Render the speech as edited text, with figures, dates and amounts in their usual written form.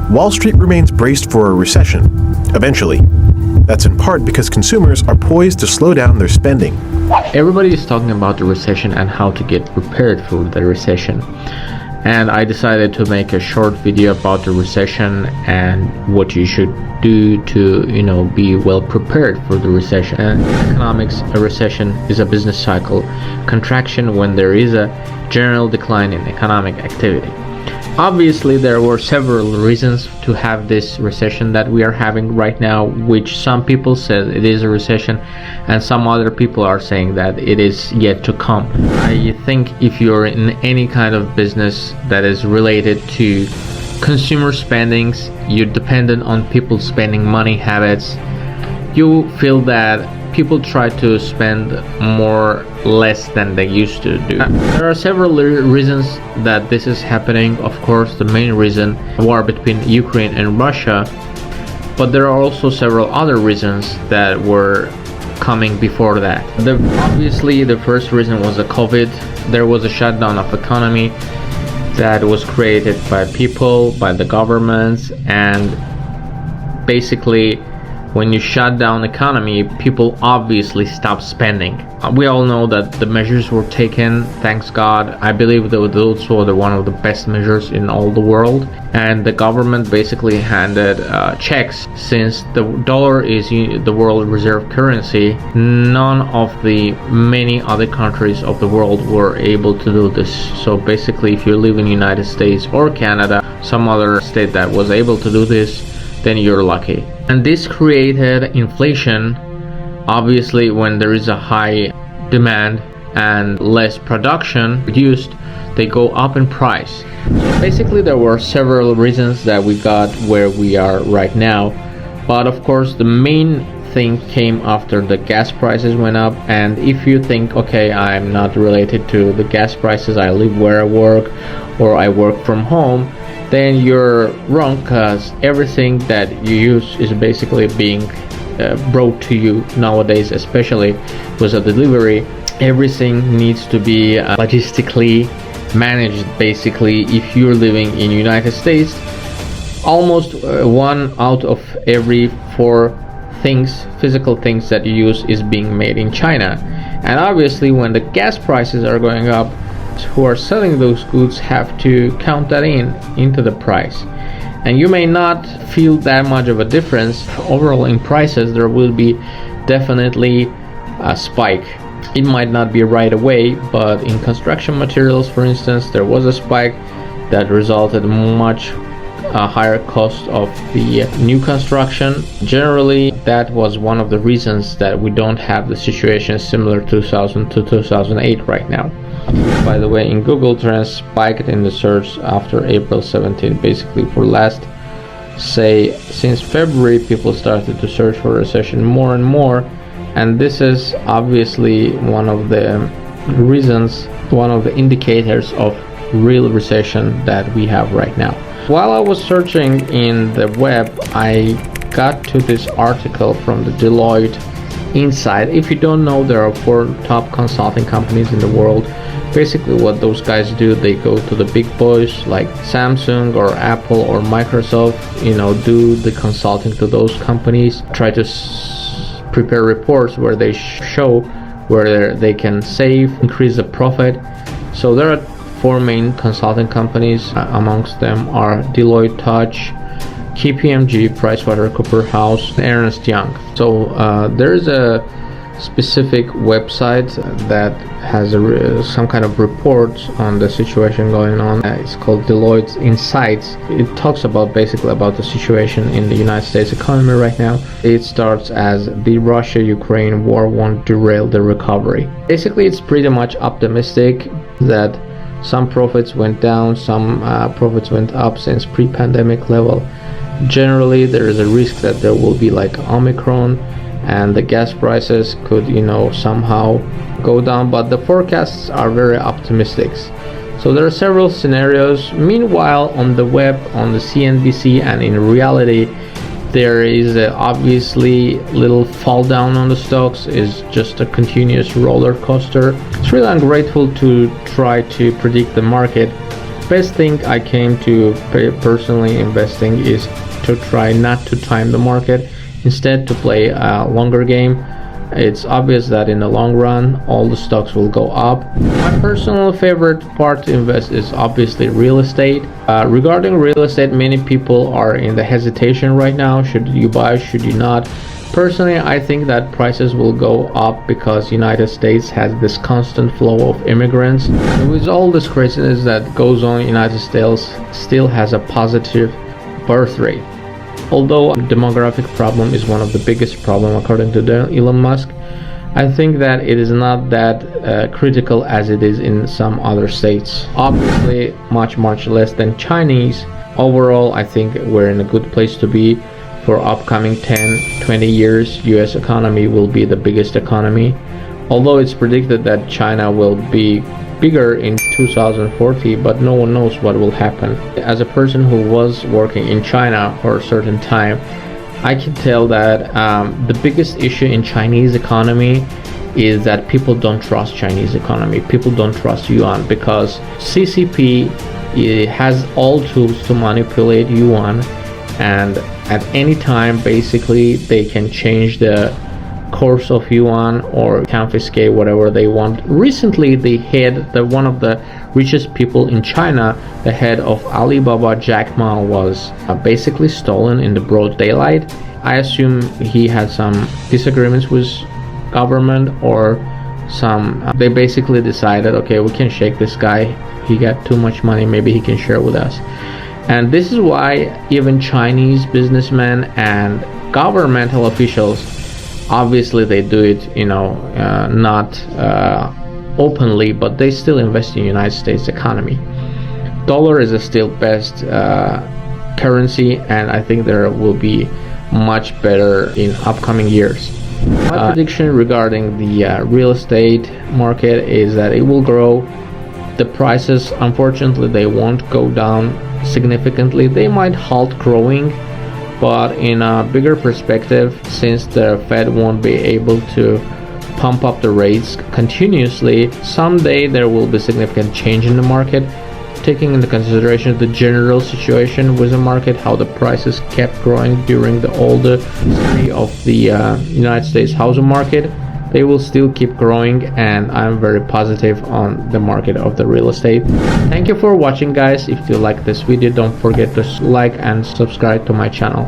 Wall Street remains braced for a recession, eventually. That's in part because consumers are poised to slow down their spending. Everybody is talking about the recession and how to get prepared for the recession. And I decided to make a short video about the recession and what you should do to, be well prepared for the recession. And in economics, a recession is a business cycle contraction when there is a general decline in economic activity. Obviously, there were several reasons to have this recession that we are having right now, which some people said it is a recession and some other people are saying that it is yet to come. I think if you're in any kind of business that is related to consumer spendings, you're dependent on people's spending money habits, you feel that people try to spend less than they used to do. There are several reasons that this is happening. Of course, the main reason, war between Ukraine and Russia, but there are also several other reasons that were coming before that. Obviously, the first reason was the COVID. There was a shutdown of economy that was created by people, by the governments, and basically when you shut down economy, people obviously stop spending. We all know that the measures were taken, thanks God. I believe that those were one of the best measures in all the world. And the government basically handed checks. Since the dollar is the world reserve currency, none of the many other countries of the world were able to do this. So basically, if you live in the United States or Canada, some other state that was able to do this, then you're lucky. And this created inflation. Obviously, when there is a high demand and less production produced, they go up in price. So basically, there were several reasons that we got where we are right now. But of course, the main thing came after the gas prices went up. And if you think, okay, I'm not related to the gas prices, I live where I work or I work from home, then you're wrong, because everything that you use is basically being brought to you nowadays, especially with a delivery. Everything needs to be logistically managed. Basically, if you're living in United States, almost 1 out of every 4 physical things that you use is being made in China. And obviously, when the gas prices are going up, who are selling those goods have to count that into the price, and you may not feel that much of a difference overall in prices. There will be definitely a spike. It might not be right away, but in construction materials, for instance, there was a spike that resulted in much higher cost of the new construction. Generally, that was one of the reasons that we don't have the situation similar to 2000 to 2008 right now. By the way, in Google Trends spiked in the search after April 17. Basically, for since February, people started to search for recession more and more, and this is obviously one of the reasons, one of the indicators of real recession that we have right now. While I was searching in the web, I got to this article from the Deloitte Insight. If you don't know, there are 4 top consulting companies in the world. Basically, what those guys do, they go to the big boys like Samsung or Apple or Microsoft, do the consulting to those companies, try to prepare reports where they show where they can save, increase the profit. So there are 4 main consulting companies. Amongst them are Deloitte Touch, KPMG, PricewaterhouseCoopers, and Ernst Young. So there's a specific website that has some kind of reports on the situation going on. It's called Deloitte Insights. It talks basically about the situation in the United States economy right now. It starts as the Russia-Ukraine war won't derail the recovery. Basically, it's pretty much optimistic that some profits went down, some profits went up since pre-pandemic level. Generally, there is a risk that there will be like Omicron and the gas prices could somehow go down, but the forecasts are very optimistic. So there are several scenarios. Meanwhile, on the web, on the CNBC, and in reality, there is obviously little fall down on the stocks. Is just a continuous roller coaster. It's really ungrateful to try to predict the market, best thing I came to personally investing is to try not to time the market, instead to play a longer game. It's obvious that in the long run all the stocks will go up. My personal favorite part to invest is obviously real estate. Regarding real estate, many people are in the hesitation right now. Should you buy, should you not? Personally, I think that prices will go up because United States has this constant flow of immigrants. And with all this craziness that goes on, United States still has a positive birth rate. Although demographic problem is one of the biggest problem according to Elon Musk, I think that it is not that critical as it is in some other states. Obviously, much less than Chinese. Overall, I think we're in a good place to be. For upcoming 10-20 years, US economy will be the biggest economy. Although it's predicted that China will be bigger in 2040, but no one knows what will happen. As a person who was working in China for a certain time, I can tell that the biggest issue in Chinese economy is that people don't trust Chinese economy. People don't trust yuan because CCP has all tools to manipulate yuan, and at any time basically they can change the course of yuan or confiscate whatever they want. Recently they had one of the richest people in China, the head of Alibaba, Jack Ma, was basically stolen in the broad daylight. I assume he had some disagreements with government, or they basically decided, okay, we can shake this guy, he got too much money, maybe he can share with us. And this is why even Chinese businessmen and governmental officials, obviously they do it, not openly, but they still invest in United States economy. Dollar is still best currency, and I think there will be much better in upcoming years. My prediction regarding the real estate market is that it will grow. The prices, unfortunately, they won't go down significantly. They might halt growing, but in a bigger perspective, since the Fed won't be able to pump up the rates continuously, someday there will be significant change in the market, taking into consideration the general situation with the market, how the prices kept growing during the older history of the United States housing market. They will still keep growing, and I'm very positive on the market of the real estate. Thank you for watching, guys. If you like this video, don't forget to like and subscribe to my channel.